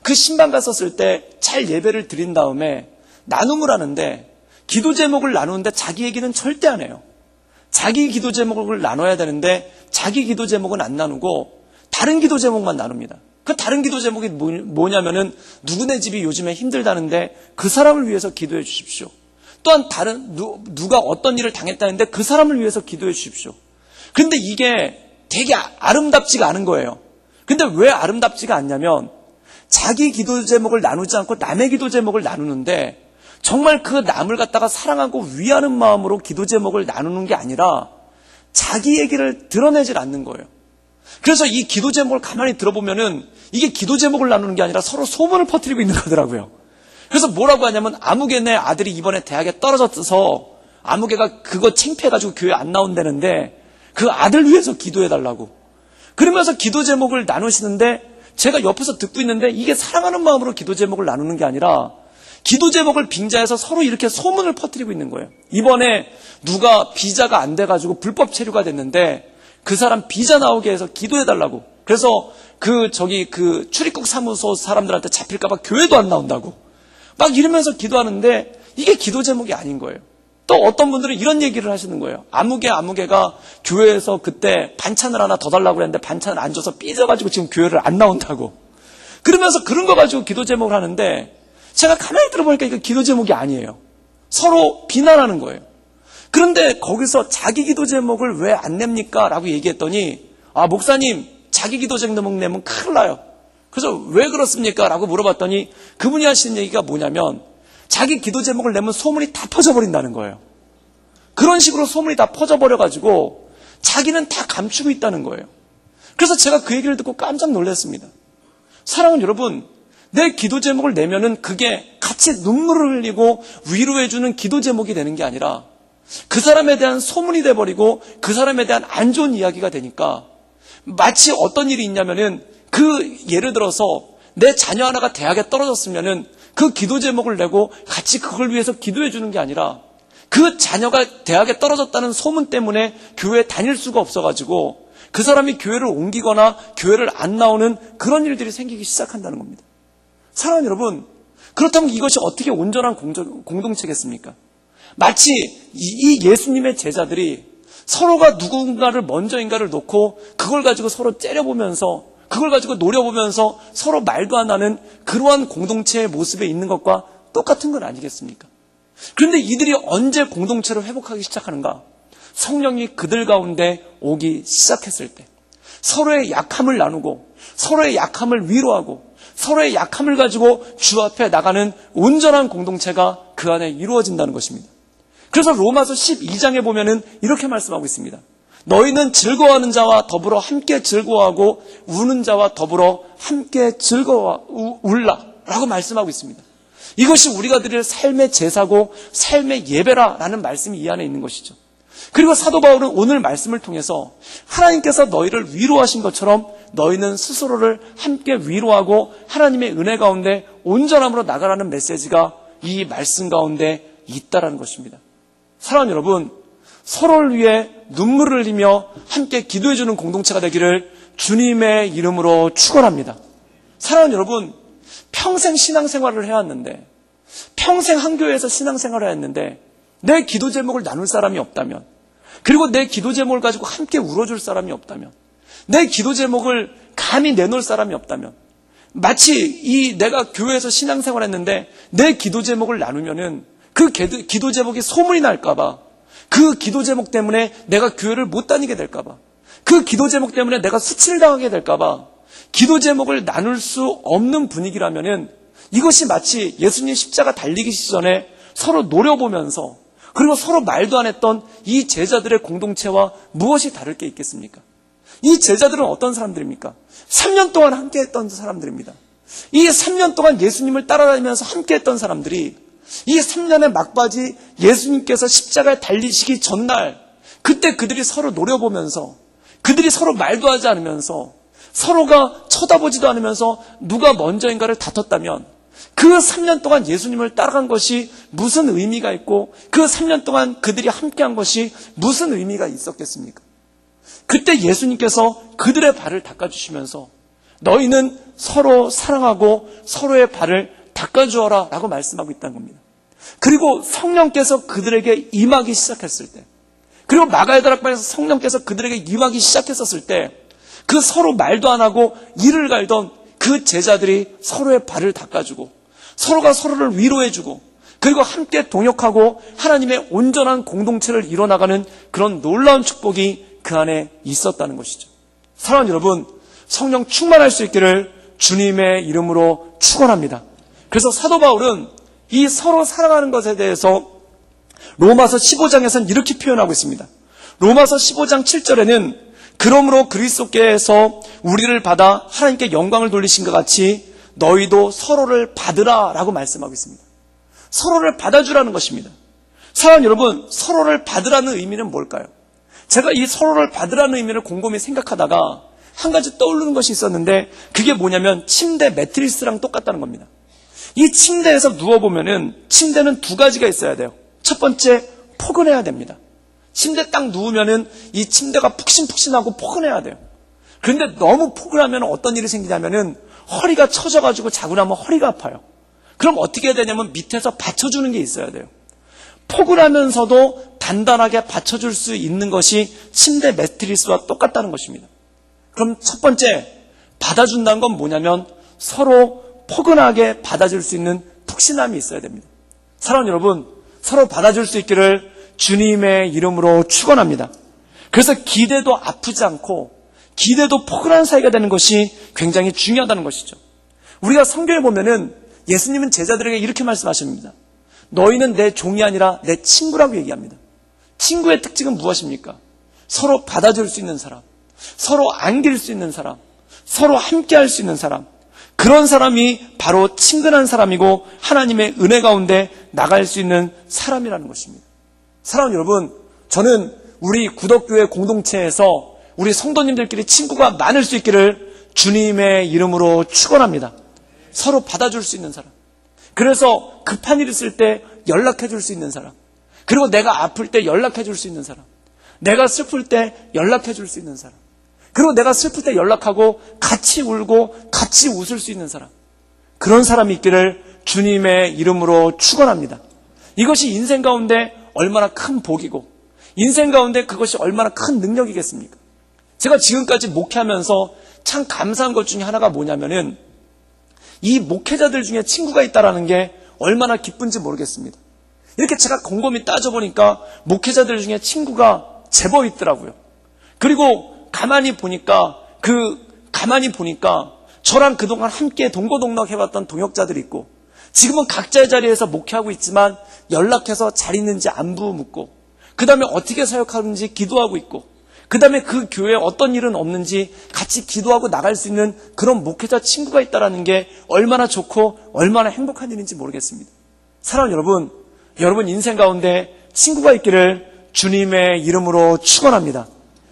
그 신방 갔었을 때 잘 예배를 드린 다음에 나눔을 하는데, 기도 제목을 나누는데 자기 얘기는 절대 안 해요. 자기 기도 제목을 나눠야 되는데 자기 기도 제목은 안 나누고 다른 기도 제목만 나눕니다. 그 다른 기도 제목이 뭐냐면은, 누구네 집이 요즘에 힘들다는데 그 사람을 위해서 기도해 주십시오. 또한 다른 누가 어떤 일을 당했다는데 그 사람을 위해서 기도해 주십시오. 근데 이게 되게 아름답지가 않은 거예요. 근데 왜 아름답지가 않냐면, 자기 기도 제목을 나누지 않고 남의 기도 제목을 나누는데, 정말 그 남을 갖다가 사랑하고 위하는 마음으로 기도 제목을 나누는 게 아니라 자기 얘기를 드러내질 않는 거예요. 그래서 이 기도 제목을 가만히 들어보면은 이게 기도 제목을 나누는 게 아니라 서로 소문을 퍼뜨리고 있는 거더라고요. 그래서 뭐라고 하냐면, 아무개네 아들이 이번에 대학에 떨어져서 아무개가 그거 창피해가지고 교회 안 나온다는데 그 아들 위해서 기도해달라고. 그러면서 기도 제목을 나누시는데, 제가 옆에서 듣고 있는데 이게 사랑하는 마음으로 기도 제목을 나누는 게 아니라 기도 제목을 빙자해서 서로 이렇게 소문을 퍼뜨리고 있는 거예요. 이번에 누가 비자가 안 돼가지고 불법 체류가 됐는데 그 사람 비자 나오게 해서 기도해달라고. 그래서 그 출입국 사무소 사람들한테 잡힐까봐 교회도 안 나온다고. 막 이러면서 기도하는데 이게 기도 제목이 아닌 거예요. 또 어떤 분들은 이런 얘기를 하시는 거예요. 아무개가 교회에서 그때 반찬을 하나 더 달라고 했는데 반찬을 안 줘서 삐져가지고 지금 교회를 안 나온다고. 그러면서 그런 거 가지고 기도 제목을 하는데, 제가 가만히 들어보니까 이거 기도 제목이 아니에요. 서로 비난하는 거예요. 그런데 거기서 자기 기도 제목을 왜 안 냅니까? 라고 얘기했더니, 목사님, 자기 기도 제목 내면 큰일 나요. 그래서 왜 그렇습니까? 라고 물어봤더니 그분이 하시는 얘기가 뭐냐면, 자기 기도 제목을 내면 소문이 다 퍼져버린다는 거예요. 그런 식으로 소문이 다 퍼져버려가지고 자기는 다 감추고 있다는 거예요. 그래서 제가 그 얘기를 듣고 깜짝 놀랐습니다. 사랑하는 여러분, 내 기도 제목을 내면은 그게 같이 눈물을 흘리고 위로해주는 기도 제목이 되는 게 아니라 그 사람에 대한 소문이 돼버리고 그 사람에 대한 안 좋은 이야기가 되니까, 마치 어떤 일이 있냐면은, 예를 들어서 내 자녀 하나가 대학에 떨어졌으면은 그 기도 제목을 내고 같이 그걸 위해서 기도해 주는 게 아니라, 그 자녀가 대학에 떨어졌다는 소문 때문에 교회에 다닐 수가 없어가지고 그 사람이 교회를 옮기거나 교회를 안 나오는 그런 일들이 생기기 시작한다는 겁니다. 사랑하는 여러분, 그렇다면 이것이 어떻게 온전한 공동체겠습니까? 마치 이 예수님의 제자들이 서로가 누군가를 먼저인가를 놓고 그걸 가지고 서로 째려보면서, 그걸 가지고 노려보면서 서로 말도 안 하는 그러한 공동체의 모습에 있는 것과 똑같은 건 아니겠습니까? 그런데 이들이 언제 공동체를 회복하기 시작하는가? 성령이 그들 가운데 오기 시작했을 때, 서로의 약함을 나누고 서로의 약함을 위로하고 서로의 약함을 가지고 주 앞에 나가는 온전한 공동체가 그 안에 이루어진다는 것입니다. 그래서 로마서 12장에 보면은 이렇게 말씀하고 있습니다. 너희는 즐거워하는 자와 더불어 함께 즐거워하고 우는 자와 더불어 함께 울라 라고 말씀하고 있습니다. 이것이 우리가 드릴 삶의 제사고 삶의 예배라는 말씀이 이 안에 있는 것이죠. 그리고 사도 바울은 오늘 말씀을 통해서 하나님께서 너희를 위로하신 것처럼 너희는 스스로를 함께 위로하고 하나님의 은혜 가운데 온전함으로 나가라는 메시지가 이 말씀 가운데 있다라는 것입니다. 사랑하는 여러분, 서로를 위해 눈물을 흘리며 함께 기도해주는 공동체가 되기를 주님의 이름으로 축원합니다. 사랑하는 여러분, 평생 신앙생활을 해왔는데, 평생 한 교회에서 신앙생활을 했는데 내 기도 제목을 나눌 사람이 없다면, 그리고 내 기도 제목을 가지고 함께 울어줄 사람이 없다면, 내 기도 제목을 감히 내놓을 사람이 없다면, 마치 내가 교회에서 신앙생활을 했는데 내 기도 제목을 나누면은 그 기도 제목이 소문이 날까봐, 그 기도 제목 때문에 내가 교회를 못 다니게 될까봐, 그 기도 제목 때문에 내가 수치를 당하게 될까봐 기도 제목을 나눌 수 없는 분위기라면은 이것이 마치 예수님 십자가 달리기 전에 서로 노려보면서 그리고 서로 말도 안 했던 이 제자들의 공동체와 무엇이 다를 게 있겠습니까? 이 제자들은 어떤 사람들입니까? 3년 동안 함께 했던 사람들입니다. 이 3년 동안 예수님을 따라다니면서 함께 했던 사람들이 이 3년의 막바지 예수님께서 십자가에 달리시기 전날, 그때 그들이 서로 노려보면서, 그들이 서로 말도 하지 않으면서, 서로가 쳐다보지도 않으면서 누가 먼저인가를 다퉜다면 그 3년 동안 예수님을 따라간 것이 무슨 의미가 있고, 그 3년 동안 그들이 함께한 것이 무슨 의미가 있었겠습니까? 그때 예수님께서 그들의 발을 닦아주시면서 너희는 서로 사랑하고 서로의 발을 닦아주어라 라고 말씀하고 있다는 겁니다. 그리고 성령께서 그들에게 임하기 시작했을 때, 그리고 마가다락방에서 성령께서 그들에게 임하기 시작했었을 때, 그 서로 말도 안 하고 이를 갈던 그 제자들이 서로의 발을 닦아주고 서로가 서로를 위로해주고 그리고 함께 동역하고 하나님의 온전한 공동체를 이뤄나가는 그런 놀라운 축복이 그 안에 있었다는 것이죠. 사랑하는 여러분, 성령 충만할 수 있기를 주님의 이름으로 축원합니다. 그래서 사도 바울은 이 서로 사랑하는 것에 대해서 로마서 15장에서는 이렇게 표현하고 있습니다. 로마서 15장 7절에는 그러므로 그리스도께서 우리를 받아 하나님께 영광을 돌리신 것 같이 너희도 서로를 받으라 라고 말씀하고 있습니다. 서로를 받아주라는 것입니다. 사랑하는 여러분, 서로를 받으라는 의미는 뭘까요? 제가 이 서로를 받으라는 의미를 곰곰이 생각하다가 한 가지 떠오르는 것이 있었는데, 그게 뭐냐면 침대 매트리스랑 똑같다는 겁니다. 이 침대에서 누워보면은 침대는 두 가지가 있어야 돼요. 첫 번째, 포근해야 됩니다. 침대 딱 누우면은 이 침대가 푹신푹신하고 포근해야 돼요. 그런데 너무 포근하면 어떤 일이 생기냐면은 허리가 처져가지고 자고 나면 허리가 아파요. 그럼 어떻게 해야 되냐면 밑에서 받쳐주는 게 있어야 돼요. 포근하면서도 단단하게 받쳐줄 수 있는 것이 침대 매트리스와 똑같다는 것입니다. 그럼 첫 번째, 받아준다는 건 뭐냐면 서로 포근하게 받아줄 수 있는 푹신함이 있어야 됩니다. 사랑하는 여러분, 서로 받아줄 수 있기를 주님의 이름으로 축원합니다. 그래서 기대도 아프지 않고 기대도 포근한 사이가 되는 것이 굉장히 중요하다는 것이죠. 우리가 성경에 보면은 예수님은 제자들에게 이렇게 말씀하십니다. 너희는 내 종이 아니라 내 친구라고 얘기합니다. 친구의 특징은 무엇입니까? 서로 받아줄 수 있는 사람, 서로 안길 수 있는 사람, 서로 함께할 수 있는 사람, 그런 사람이 바로 친근한 사람이고 하나님의 은혜 가운데 나갈 수 있는 사람이라는 것입니다. 사랑하는 여러분, 저는 우리 구덕교회 공동체에서 우리 성도님들끼리 친구가 많을 수 있기를 주님의 이름으로 축원합니다. 서로 받아줄 수 있는 사람, 그래서 급한 일 있을 때 연락해 줄 수 있는 사람, 그리고 내가 아플 때 연락해 줄 수 있는 사람, 내가 슬플 때 연락해 줄 수 있는 사람, 그리고 내가 슬플 때 연락하고 같이 울고 같이 웃을 수 있는 사람, 그런 사람이 있기를 주님의 이름으로 축원합니다. 이것이 인생 가운데 얼마나 큰 복이고 인생 가운데 그것이 얼마나 큰 능력이겠습니까? 제가 지금까지 목회하면서 참 감사한 것 중에 하나가 뭐냐면은 이 목회자들 중에 친구가 있다라는 게 얼마나 기쁜지 모르겠습니다. 이렇게 제가 곰곰이 따져보니까 목회자들 중에 친구가 제법 있더라고요. 그리고 가만히 보니까 저랑 그동안 함께 동고동락 해왔던 동역자들이 있고, 지금은 각자의 자리에서 목회하고 있지만 연락해서 잘 있는지 안부 묻고, 그 다음에 어떻게 사역하는지 기도하고 있고, 그 다음에 그 교회에 어떤 일은 없는지 같이 기도하고 나갈 수 있는 그런 목회자 친구가 있다는 게 얼마나 좋고 얼마나 행복한 일인지 모르겠습니다. 사랑하는 여러분, 여러분 인생 가운데 친구가 있기를 주님의 이름으로 축원합니다.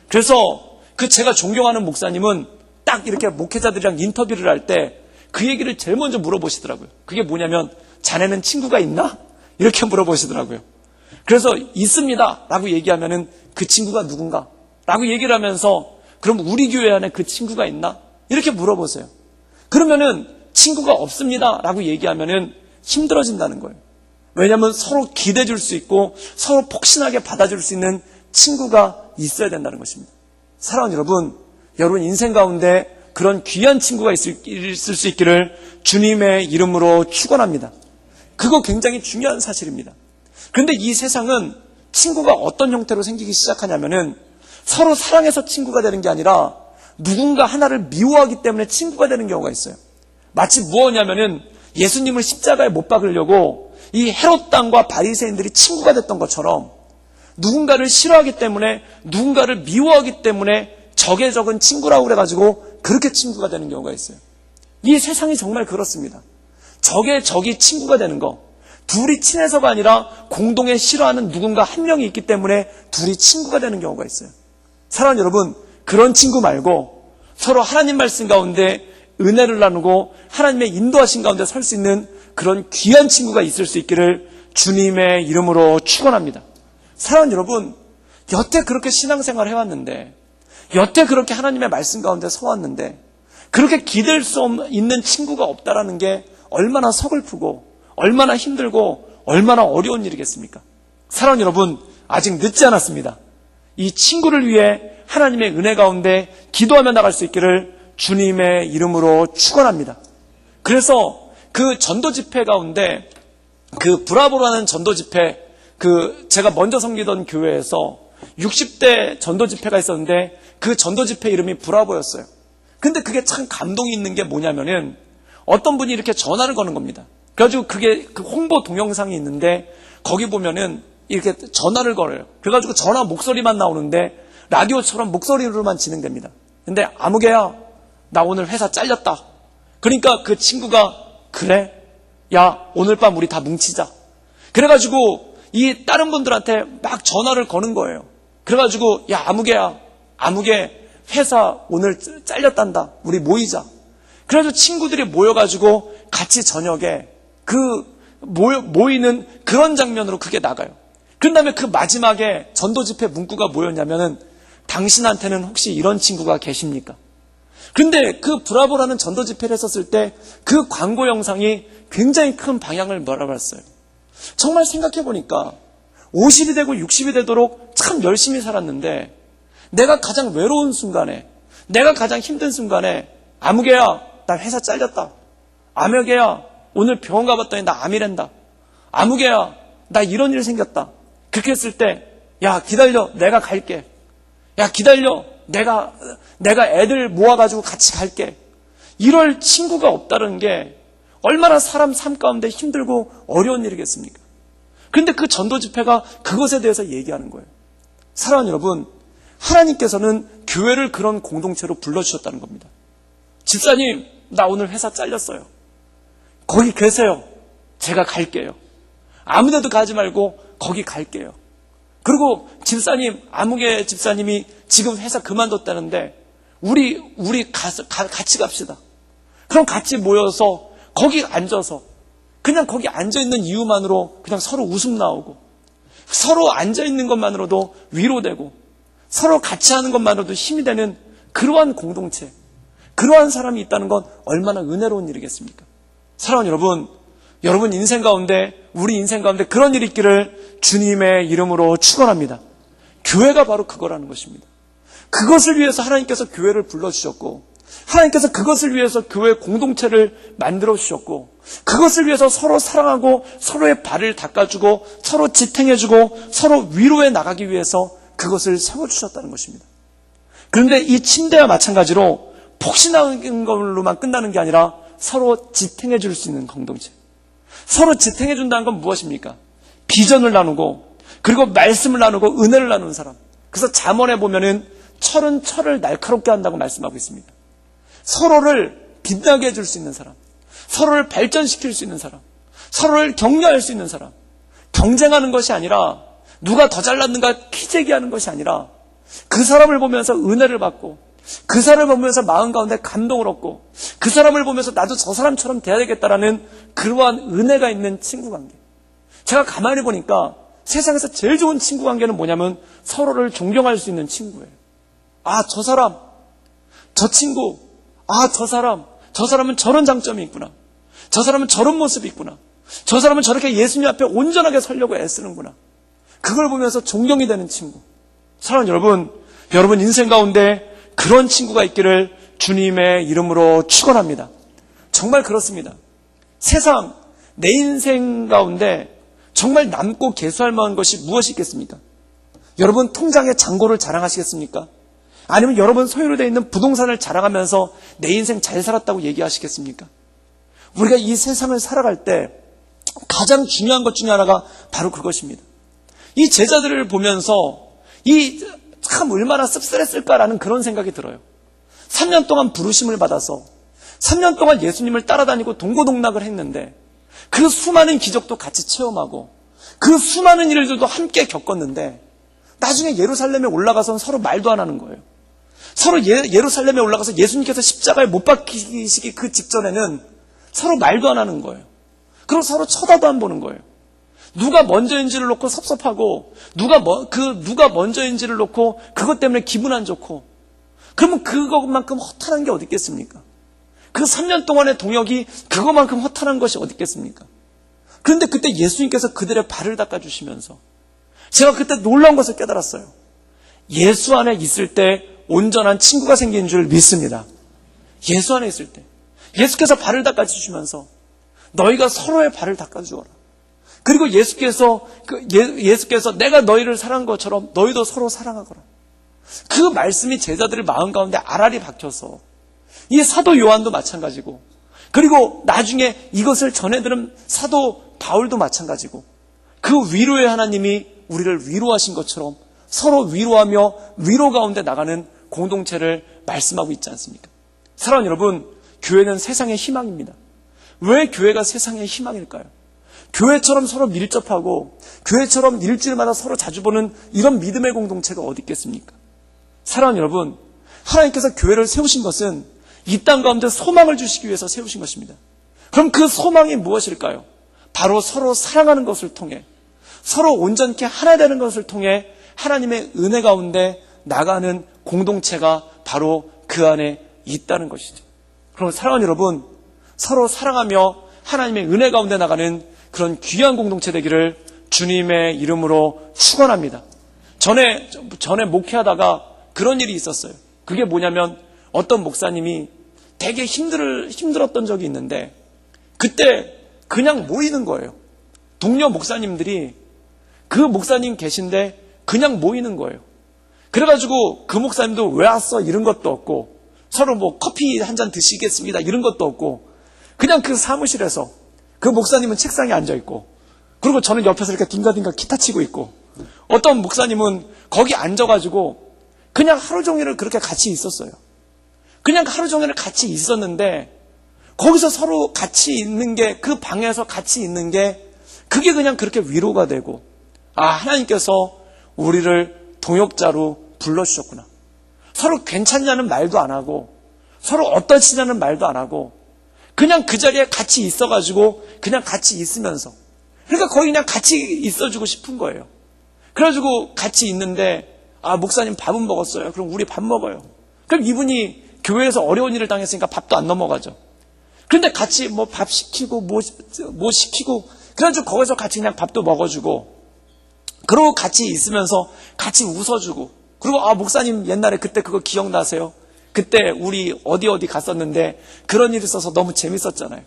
그래서 제가 존경하는 목사님은 딱 이렇게 목회자들이랑 인터뷰를 할 때 그 얘기를 제일 먼저 물어보시더라고요. 그게 뭐냐면 자네는 친구가 있나? 이렇게 물어보시더라고요. 그래서 있습니다 라고 얘기하면은 그 친구가 누군가? 라고 얘기를 하면서 그럼 우리 교회 안에 그 친구가 있나? 이렇게 물어보세요. 그러면은 친구가 없습니다 라고 얘기하면은 힘들어진다는 거예요. 왜냐하면 서로 기대해 줄 수 있고 서로 폭신하게 받아줄 수 있는 친구가 있어야 된다는 것입니다. 사랑하는 여러분 인생 가운데 그런 귀한 친구가 있을 수 있기를 주님의 이름으로 축원합니다. 그거 굉장히 중요한 사실입니다. 그런데 이 세상은 친구가 어떤 형태로 생기기 시작하냐면은 서로 사랑해서 친구가 되는 게 아니라 누군가 하나를 미워하기 때문에 친구가 되는 경우가 있어요. 마치 무엇이냐면은 예수님을 십자가에 못 박으려고 이 헤롯 당과 바리새인들이 친구가 됐던 것처럼 누군가를 싫어하기 때문에 누군가를 미워하기 때문에 적의 적은 친구라고 그래가지고 그렇게 친구가 되는 경우가 있어요. 이 세상이 정말 그렇습니다. 적의 적이 친구가 되는 거, 둘이 친해서가 아니라 공동에 싫어하는 누군가 한 명이 있기 때문에 둘이 친구가 되는 경우가 있어요. 사랑하는 여러분, 그런 친구 말고 서로 하나님 말씀 가운데 은혜를 나누고 하나님의 인도하신 가운데 설 수 있는 그런 귀한 친구가 있을 수 있기를 주님의 이름으로 축원합니다. 사랑하는 여러분, 여태 그렇게 신앙생활 해왔는데, 여태 그렇게 하나님의 말씀 가운데 서왔는데 그렇게 기댈 수 있는 친구가 없다라는 게 얼마나 서글프고 얼마나 힘들고 얼마나 어려운 일이겠습니까? 사랑하는 여러분, 아직 늦지 않았습니다. 이 친구를 위해 하나님의 은혜 가운데 기도하며 나갈 수 있기를 주님의 이름으로 축원합니다. 그래서 그 전도 집회 가운데 그 브라보라는 전도 집회, 제가 먼저 섬기던 교회에서 60대 전도 집회가 있었는데 그 전도 집회 이름이 브라보였어요. 근데 그게 참 감동이 있는 게 뭐냐면은 어떤 분이 이렇게 전화를 거는 겁니다. 그래가지고 그게 그 홍보 동영상이 있는데 거기 보면은 이렇게 전화를 걸어요. 그래가지고 전화 목소리만 나오는데 라디오처럼 목소리로만 진행됩니다. 근데 아무개야, 나 오늘 회사 잘렸다. 그러니까 그 친구가 그래? 야, 오늘 밤 우리 다 뭉치자. 그래가지고 이 다른 분들한테 막 전화를 거는 거예요. 그래가지고 야, 아무개 회사 오늘 잘렸단다. 우리 모이자. 그래서 친구들이 모여가지고 같이 저녁에 모이는 그런 장면으로 그게 나가요. 그 다음에 그 마지막에 전도 집회 문구가 뭐였냐면은 당신한테는 혹시 이런 친구가 계십니까? 근데 그 브라보라는 전도 집회를 했었을 때 그 광고 영상이 굉장히 큰 방향을 몰아봤어요. 정말 생각해보니까 50이 되고 60이 되도록 참 열심히 살았는데 내가 가장 외로운 순간에, 내가 가장 힘든 순간에 아무개야, 나 회사 잘렸다. 아무개야, 오늘 병원 가봤더니 나 암이란다. 아무개야, 나 이런 일 생겼다. 그렇게 했을 때 야, 기다려, 내가 갈게. 야, 기다려, 내가 애들 모아가지고 같이 갈게. 이럴 친구가 없다는 게 얼마나 사람 삶 가운데 힘들고 어려운 일이겠습니까? 그런데 그 전도 집회가 그것에 대해서 얘기하는 거예요. 사랑하는 여러분, 하나님께서는 교회를 그런 공동체로 불러주셨다는 겁니다. 집사님, 나 오늘 회사 잘렸어요. 거기 계세요. 제가 갈게요. 아무 데도 가지 말고 거기 갈게요. 그리고 집사님, 아무개 집사님이 지금 회사 그만뒀다는데 우리 같이 갑시다. 그럼 같이 모여서 거기 앉아서 그냥 거기 앉아있는 이유만으로 그냥 서로 웃음 나오고 서로 앉아있는 것만으로도 위로되고 서로 같이 하는 것만으로도 힘이 되는 그러한 공동체, 그러한 사람이 있다는 건 얼마나 은혜로운 일이겠습니까? 사랑하는 여러분 인생 가운데, 우리 인생 가운데 그런 일이 있기를 주님의 이름으로 축원합니다. 교회가 바로 그거라는 것입니다. 그것을 위해서 하나님께서 교회를 불러주셨고, 하나님께서 그것을 위해서 교회 공동체를 만들어 주셨고, 그것을 위해서 서로 사랑하고 서로의 발을 닦아주고 서로 지탱해주고 서로 위로해 나가기 위해서 그것을 세워주셨다는 것입니다. 그런데 이 침대와 마찬가지로 폭신한 걸로만 끝나는 게 아니라 서로 지탱해 줄 수 있는 공동체. 서로 지탱해 준다는 건 무엇입니까? 비전을 나누고 그리고 말씀을 나누고 은혜를 나누는 사람. 그래서 잠언에 보면은 철은 철을 날카롭게 한다고 말씀하고 있습니다. 서로를 빛나게 해줄 수 있는 사람, 서로를 발전시킬 수 있는 사람, 서로를 격려할 수 있는 사람. 경쟁하는 것이 아니라 누가 더 잘났는가 키재기하는 것이 아니라 그 사람을 보면서 은혜를 받고 그 사람을 보면서 마음 가운데 감동을 얻고 그 사람을 보면서 나도 저 사람처럼 돼야 되겠다라는 그러한 은혜가 있는 친구 관계. 제가 가만히 보니까 세상에서 제일 좋은 친구 관계는 뭐냐면 서로를 존경할 수 있는 친구예요. 아, 저 사람, 저 친구, 아, 저 사람은 저런 장점이 있구나. 저 사람은 저런 모습이 있구나. 저 사람은 저렇게 예수님 앞에 온전하게 서려고 애쓰는구나. 그걸 보면서 존경이 되는 친구. 사랑하는 여러분 인생 가운데 그런 친구가 있기를 주님의 이름으로 축원합니다. 정말 그렇습니다. 세상, 내 인생 가운데 정말 남고 계수할 만한 것이 무엇이 있겠습니까? 여러분 통장의 잔고를 자랑하시겠습니까? 아니면 여러분 소유로 되어 있는 부동산을 자랑하면서 내 인생 잘 살았다고 얘기하시겠습니까? 우리가 이 세상을 살아갈 때 가장 중요한 것 중에 하나가 바로 그것입니다. 이 제자들을 보면서 참 얼마나 씁쓸했을까라는 그런 생각이 들어요. 3년 동안 부르심을 받아서 3년 동안 예수님을 따라다니고 동고동락을 했는데 그 수많은 기적도 같이 체험하고 그 수많은 일들도 함께 겪었는데 나중에 예루살렘에 올라가서는 서로 말도 안 하는 거예요. 서로 예루살렘에 올라가서 예수님께서 십자가에 못 박히시기 그 직전에는 서로 말도 안 하는 거예요. 그리고 서로 쳐다도 안 보는 거예요. 누가 먼저인지를 놓고 섭섭하고 누가 먼저인지를 놓고 그것 때문에 기분 안 좋고 그러면 그것만큼 허탈한 게 어디 있겠습니까? 그 3년 동안의 동역이 그것만큼 허탈한 것이 어디 있겠습니까? 그런데 그때 예수님께서 그들의 발을 닦아주시면서 제가 그때 놀라운 것을 깨달았어요. 예수 안에 있을 때 온전한 친구가 생긴 줄 믿습니다. 예수 안에 있을 때 예수께서 발을 닦아주시면서 너희가 서로의 발을 닦아주어라. 그리고 예수께서 내가 너희를 사랑한 것처럼 너희도 서로 사랑하거라. 그 말씀이 제자들의 마음 가운데 알알이 박혀서 이 사도 요한도 마찬가지고 그리고 나중에 이것을 전해들은 사도 바울도 마찬가지고 그 위로의 하나님이 우리를 위로하신 것처럼 서로 위로하며 위로 가운데 나가는 공동체를 말씀하고 있지 않습니까? 사랑하는 여러분, 교회는 세상의 희망입니다. 왜 교회가 세상의 희망일까요? 교회처럼 서로 밀접하고 교회처럼 일주일마다 서로 자주 보는 이런 믿음의 공동체가 어디 있겠습니까? 사랑하는 여러분, 하나님께서 교회를 세우신 것은 이 땅 가운데 소망을 주시기 위해서 세우신 것입니다. 그럼 그 소망이 무엇일까요? 바로 서로 사랑하는 것을 통해 서로 온전케 하나 되는 것을 통해 하나님의 은혜 가운데 나가는 공동체가 바로 그 안에 있다는 것이죠. 그럼 사랑하는 여러분, 서로 사랑하며 하나님의 은혜 가운데 나가는 그런 귀한 공동체 되기를 주님의 이름으로 축원합니다. 전에 목회하다가 그런 일이 있었어요. 그게 뭐냐면 어떤 목사님이 되게 힘들었던 적이 있는데 그때 그냥 모이는 거예요. 동료 목사님들이 그 목사님 계신데 그냥 모이는 거예요. 그래가지고 그 목사님도 왜 왔어? 이런 것도 없고 서로 뭐 커피 한 잔 드시겠습니다. 이런 것도 없고 그냥 그 사무실에서 그 목사님은 책상에 앉아있고 그리고 저는 옆에서 이렇게 딩가딩가 기타 치고 있고 어떤 목사님은 거기 앉아가지고 그냥 하루 종일을 그렇게 같이 있었어요. 그냥 하루 종일을 같이 있었는데 거기서 서로 같이 있는 게 그 방에서 같이 있는 게 그게 그냥 그렇게 위로가 되고 하나님께서 우리를 동역자로 불러주셨구나. 서로 괜찮냐는 말도 안 하고 서로 어떠시냐는 말도 안 하고 그냥 그 자리에 같이 있어가지고 그냥 같이 있으면서 그러니까 거기 그냥 같이 있어주고 싶은 거예요. 그래가지고 같이 있는데 목사님 밥은 먹었어요. 그럼 우리 밥 먹어요. 그럼 이분이 교회에서 어려운 일을 당했으니까 밥도 안 넘어가죠. 그런데 같이 뭐 밥 시키고 뭐 시키고 그래가지고 거기서 같이 그냥 밥도 먹어주고 그러고 같이 있으면서 같이 웃어주고 그리고 목사님 옛날에 그때 그거 기억나세요? 그때 우리 어디 갔었는데 그런 일이 있어서 너무 재밌었잖아요.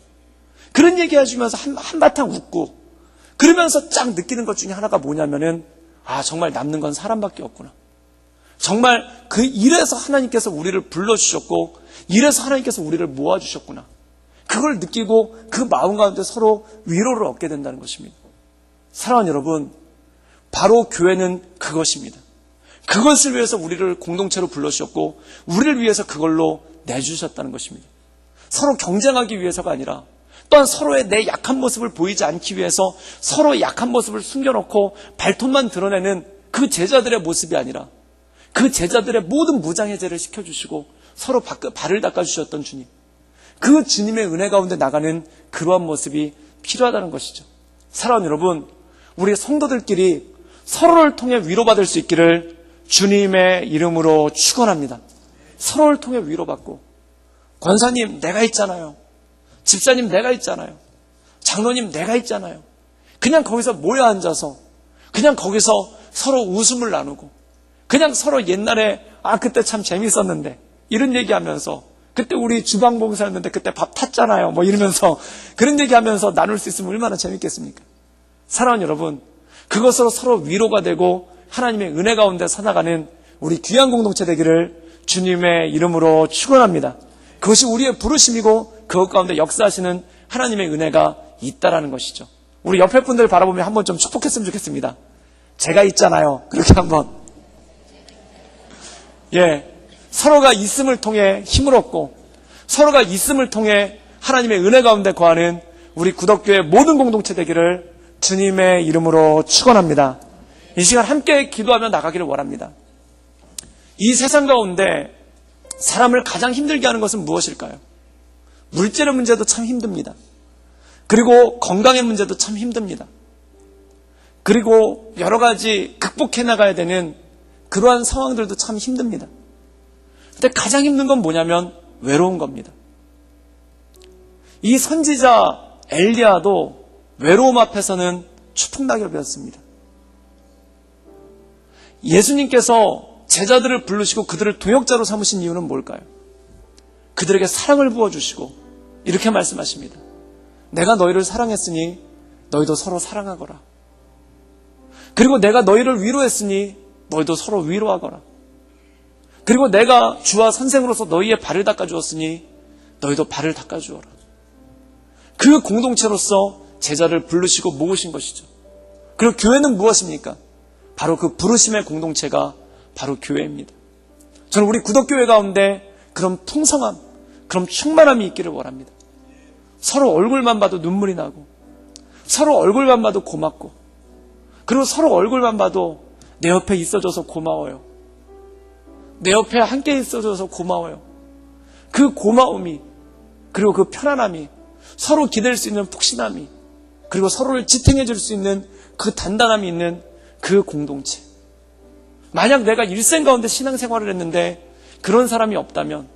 그런 얘기 해주면서 한바탕 웃고 그러면서 쫙 느끼는 것 중에 하나가 뭐냐면은 정말 남는 건 사람밖에 없구나. 정말 이래서 하나님께서 우리를 불러주셨고 이래서 하나님께서 우리를 모아주셨구나. 그걸 느끼고 그 마음 가운데 서로 위로를 얻게 된다는 것입니다. 사랑하는 여러분, 바로 교회는 그것입니다. 그것을 위해서 우리를 공동체로 불러주셨고 우리를 위해서 그걸로 내주셨다는 것입니다. 서로 경쟁하기 위해서가 아니라 또한 서로의 내 약한 모습을 보이지 않기 위해서 서로의 약한 모습을 숨겨놓고 발톱만 드러내는 그 제자들의 모습이 아니라 그 제자들의 모든 무장해제를 시켜주시고 서로 발을 닦아주셨던 주님, 그 주님의 은혜 가운데 나가는 그러한 모습이 필요하다는 것이죠. 사랑하는 여러분, 우리 성도들끼리 서로를 통해 위로받을 수 있기를 주님의 이름으로 축원합니다. 서로를 통해 위로받고, 권사님 내가 있잖아요, 집사님 내가 있잖아요, 장로님 내가 있잖아요, 그냥 거기서 모여 앉아서 그냥 거기서 서로 웃음을 나누고, 그냥 서로 옛날에 그때 참 재밌었는데 이런 얘기하면서, 그때 우리 주방봉사였는데 그때 밥 탔잖아요 뭐 이러면서 그런 얘기하면서 나눌 수 있으면 얼마나 재밌겠습니까? 사랑하는 여러분, 그것으로 서로 위로가 되고 하나님의 은혜 가운데 살아가는 우리 귀한 공동체 되기를 주님의 이름으로 축원합니다. 그것이 우리의 부르심이고 그것 가운데 역사하시는 하나님의 은혜가 있다라는 것이죠. 우리 옆에 분들 바라보며 한번 좀 축복했으면 좋겠습니다. 제가 있잖아요. 그렇게 한번. 서로가 있음을 통해 힘을 얻고 서로가 있음을 통해 하나님의 은혜 가운데 거하는 우리 구덕교회 모든 공동체 되기를 주님의 이름으로 축원합니다. 이 시간 함께 기도하며 나가기를 원합니다. 이 세상 가운데 사람을 가장 힘들게 하는 것은 무엇일까요? 물질의 문제도 참 힘듭니다. 그리고 건강의 문제도 참 힘듭니다. 그리고 여러 가지 극복해 나가야 되는 그러한 상황들도 참 힘듭니다. 근데 가장 힘든 건 뭐냐면 외로운 겁니다. 이 선지자 엘리야도 외로움 앞에서는 추풍낙엽 배웠습니다. 예수님께서 제자들을 부르시고 그들을 동역자로 삼으신 이유는 뭘까요? 그들에게 사랑을 부어주시고 이렇게 말씀하십니다. 내가 너희를 사랑했으니 너희도 서로 사랑하거라. 그리고 내가 너희를 위로했으니 너희도 서로 위로하거라. 그리고 내가 주와 선생으로서 너희의 발을 닦아주었으니 너희도 발을 닦아주어라. 그 공동체로서 제자를 부르시고 모으신 것이죠. 그리고 교회는 무엇입니까? 바로 그 부르심의 공동체가 바로 교회입니다. 저는 우리 구덕교회 가운데 그런 풍성함, 그런 충만함이 있기를 원합니다. 서로 얼굴만 봐도 눈물이 나고, 서로 얼굴만 봐도 고맙고, 그리고 서로 얼굴만 봐도 내 옆에 있어줘서 고마워요. 내 옆에 함께 있어줘서 고마워요. 그 고마움이, 그리고 그 편안함이, 서로 기댈 수 있는 푹신함이, 그리고 서로를 지탱해 줄 수 있는 그 단단함이 있는 그 공동체. 만약 내가 일생 가운데 신앙생활을 했는데 그런 사람이 없다면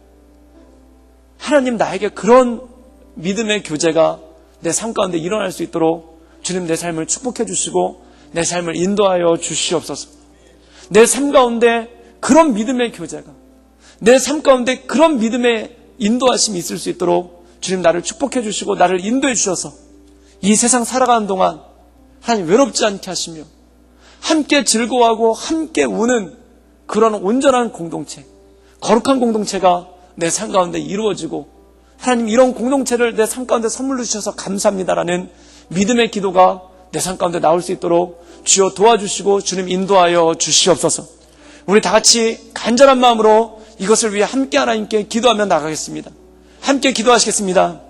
하나님 나에게 그런 믿음의 교제가 내 삶 가운데 일어날 수 있도록 주님 내 삶을 축복해 주시고 내 삶을 인도하여 주시옵소서. 내 삶 가운데 그런 믿음의 교제가, 내 삶 가운데 그런 믿음의 인도하심이 있을 수 있도록 주님 나를 축복해 주시고 나를 인도해 주셔서 이 세상 살아가는 동안 하나님 외롭지 않게 하시며 함께 즐거워하고 함께 우는 그런 온전한 공동체, 거룩한 공동체가 내 삶 가운데 이루어지고 하나님 이런 공동체를 내 삶 가운데 선물로 주셔서 감사합니다라는 믿음의 기도가 내 삶 가운데 나올 수 있도록 주여 도와주시고 주님 인도하여 주시옵소서. 우리 다 같이 간절한 마음으로 이것을 위해 함께 하나님께 기도하며 나가겠습니다. 함께 기도하시겠습니다.